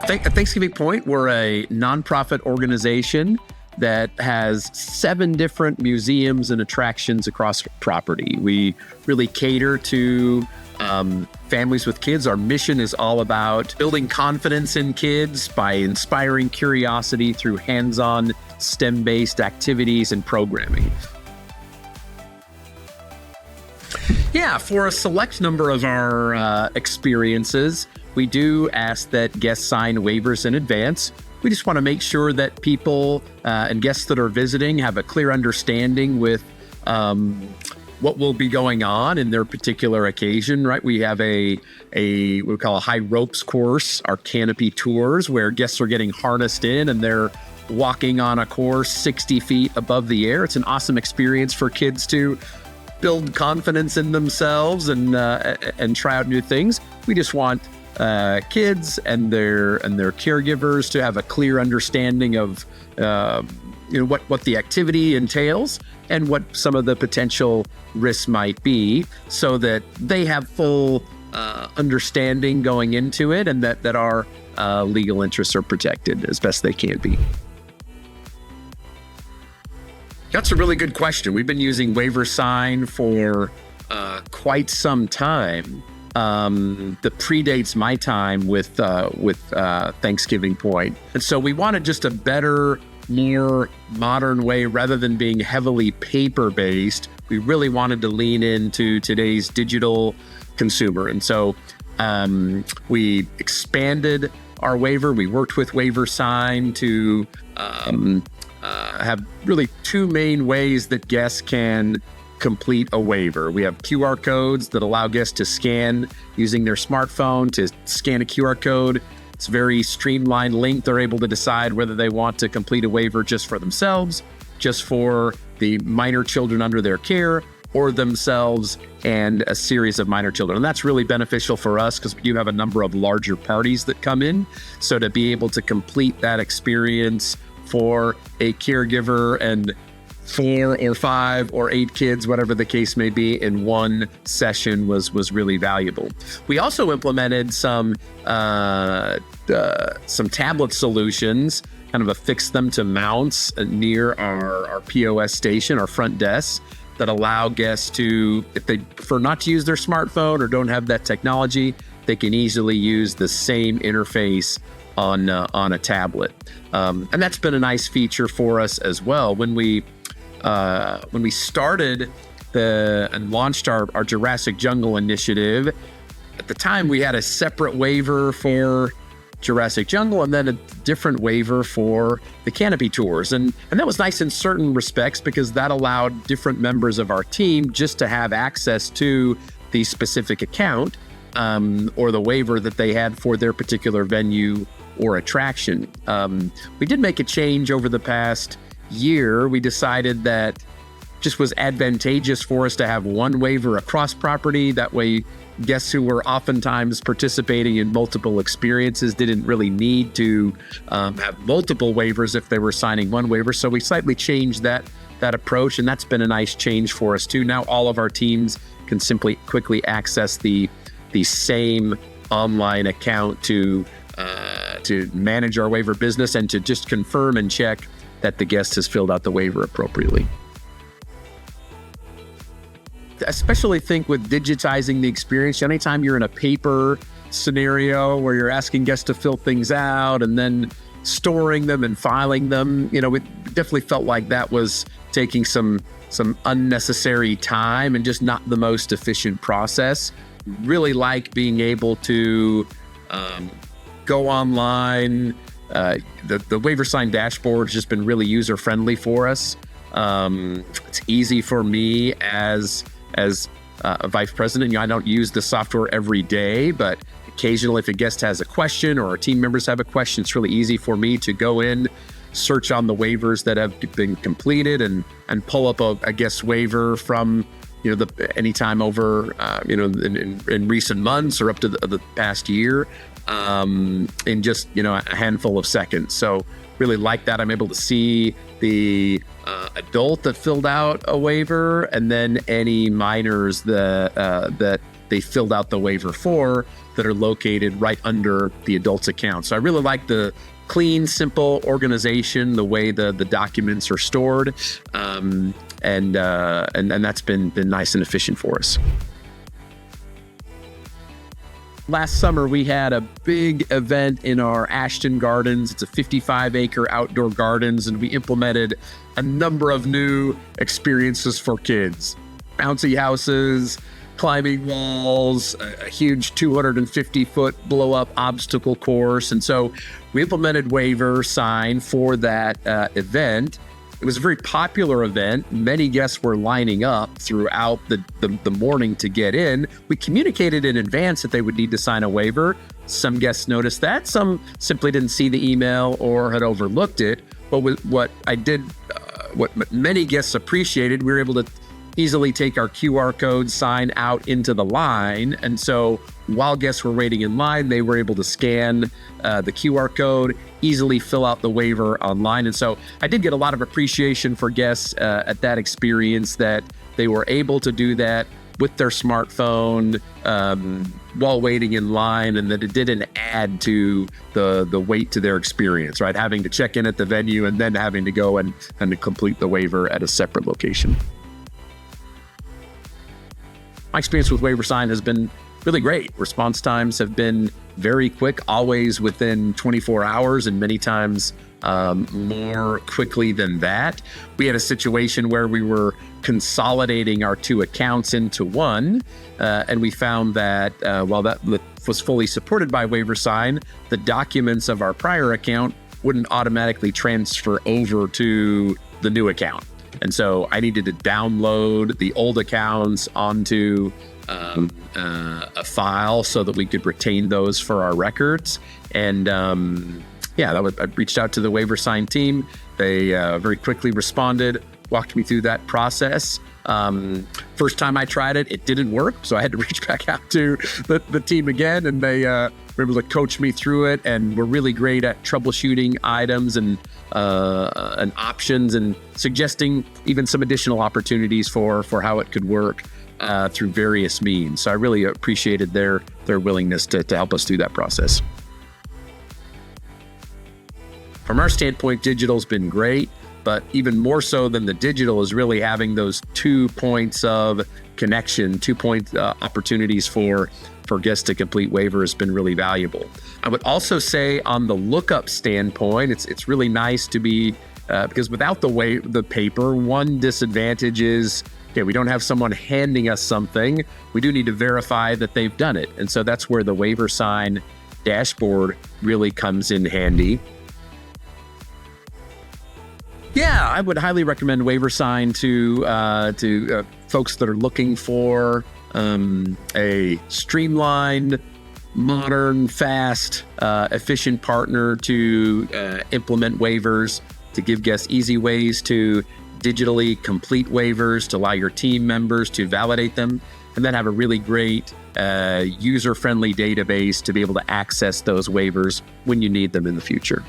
At Thanksgiving Point, we're a nonprofit organization that has 7 different museums and attractions across property. We really cater to families with kids. Our mission is all about building confidence in kids by inspiring curiosity through hands-on STEM-based activities and programming. Yeah, for a select number of our experiences, we do ask that guests sign waivers in advance. We just want to make sure that people and guests that are visiting have a clear understanding with what will be going on in their particular occasion, right? We have what we call a high ropes course, our canopy tours, where guests are getting harnessed in and they're walking on a course 60 feet above the air. It's an awesome experience for kids to build confidence in themselves and try out new things. We just want kids and their caregivers to have a clear understanding of what the activity entails and what some of the potential risks might be, so that they have full understanding going into it, and that our legal interests are protected as best they can be. That's a really good question. We've been using WaiverSign for quite some time. That predates my time with Thanksgiving Point. And so we wanted just a better, more modern way, rather than being heavily paper-based. We really wanted to lean into today's digital consumer. And so we expanded our waiver. We worked with WaiverSign to have really 2 main ways that guests can complete a waiver. We have QR codes that allow guests to scan using their smartphone to scan a QR code. It's a very streamlined link. They're able to decide whether they want to complete a waiver just for themselves, just for the minor children under their care, or themselves and a series of minor children. And that's really beneficial for us because we do have a number of larger parties that come in. So to be able to complete that experience for a caregiver and 4 or 5 or 8 kids, whatever the case may be, in one session was really valuable. We also implemented some tablet solutions, kind of affixed them to mounts near our POS station, our front desk, that allow guests to, if they prefer not to use their smartphone or don't have that technology, they can easily use the same interface on a tablet. And that's been a nice feature for us as well. When we started and launched our Jurassic Jungle initiative, at the time we had a separate waiver for Jurassic Jungle and then a different waiver for the canopy tours. And that was nice in certain respects because that allowed different members of our team just to have access to the specific account or the waiver that they had for their particular venue or attraction. We did make a change over the past year. We decided that just was advantageous for us to have one waiver across property. That way, guests who were oftentimes participating in multiple experiences didn't really need to have multiple waivers if they were signing one waiver. So we slightly changed that approach, and that's been a nice change for us too. Now all of our teams can simply quickly access the same online account to manage our waiver business and to just confirm and check that the guest has filled out the waiver appropriately. Especially think with digitizing the experience, anytime you're in a paper scenario where you're asking guests to fill things out and then storing them and filing them, it definitely felt like that was taking some unnecessary time and just not the most efficient process. Really like being able to go online. The WaiverSign dashboard has just been really user-friendly for us. It's easy for me as a vice president. I don't use the software every day, but occasionally if a guest has a question or our team members have a question, it's really easy for me to go in, search on the waivers that have been completed and pull up a guest waiver from anytime over, in recent months or up to the past year, in just, a handful of seconds. So really like that. I'm able to see the adult that filled out a waiver, and then any minors that they filled out the waiver for that are located right under the adult's account. So I really like the clean, simple organization, the way the documents are stored, and that's been nice and efficient for us. Last summer, we had a big event in our Ashton Gardens. It's a 55-acre outdoor gardens, and we implemented a number of new experiences for kids. Bouncy houses, climbing walls, a huge 250-foot blow-up obstacle course. And so we implemented WaiverSign for that event. It was a very popular event. Many guests were lining up throughout the morning to get in. We communicated in advance that they would need to sign a waiver. Some guests noticed that. Some simply didn't see the email or had overlooked it. But what many guests appreciated, we were able to easily take our QR code, sign out into the line. And so while guests were waiting in line, they were able to scan the QR code, easily fill out the waiver online. And so I did get a lot of appreciation for guests at that experience, that they were able to do that with their smartphone while waiting in line, and that it didn't add to the wait to their experience, right? Having to check in at the venue and then having to go and to complete the waiver at a separate location. My experience with WaiverSign has been really great. Response times have been very quick, always within 24 hours, and many times more quickly than that. We had a situation where we were consolidating our two accounts into one, and we found that while that was fully supported by WaiverSign, the documents of our prior account wouldn't automatically transfer over to the new account. And so I needed to download the old accounts onto a file so that we could retain those for our records. And I reached out to the WaiverSign team. They very quickly responded, walked me through that process. First time I tried it, it didn't work. So I had to reach back out to the team again, and they were able to coach me through it, and were really great at troubleshooting items and options, and suggesting even some additional opportunities for how it could work through various means. So I really appreciated their willingness to help us through that process. From our standpoint, digital's been great, but even more so than the digital is really having those 2 points of connection, 2 point opportunities for guests to complete waiver has been really valuable. I would also say on the lookup standpoint, it's really nice to be, because without the paper, one disadvantage is, okay, we don't have someone handing us something. We do need to verify that they've done it. And so that's where the WaiverSign dashboard really comes in handy. Yeah, I would highly recommend WaiverSign to folks that are looking for a streamlined, modern, fast, efficient partner to implement waivers, to give guests easy ways to digitally complete waivers, to allow your team members to validate them, and then have a really great user-friendly database to be able to access those waivers when you need them in the future.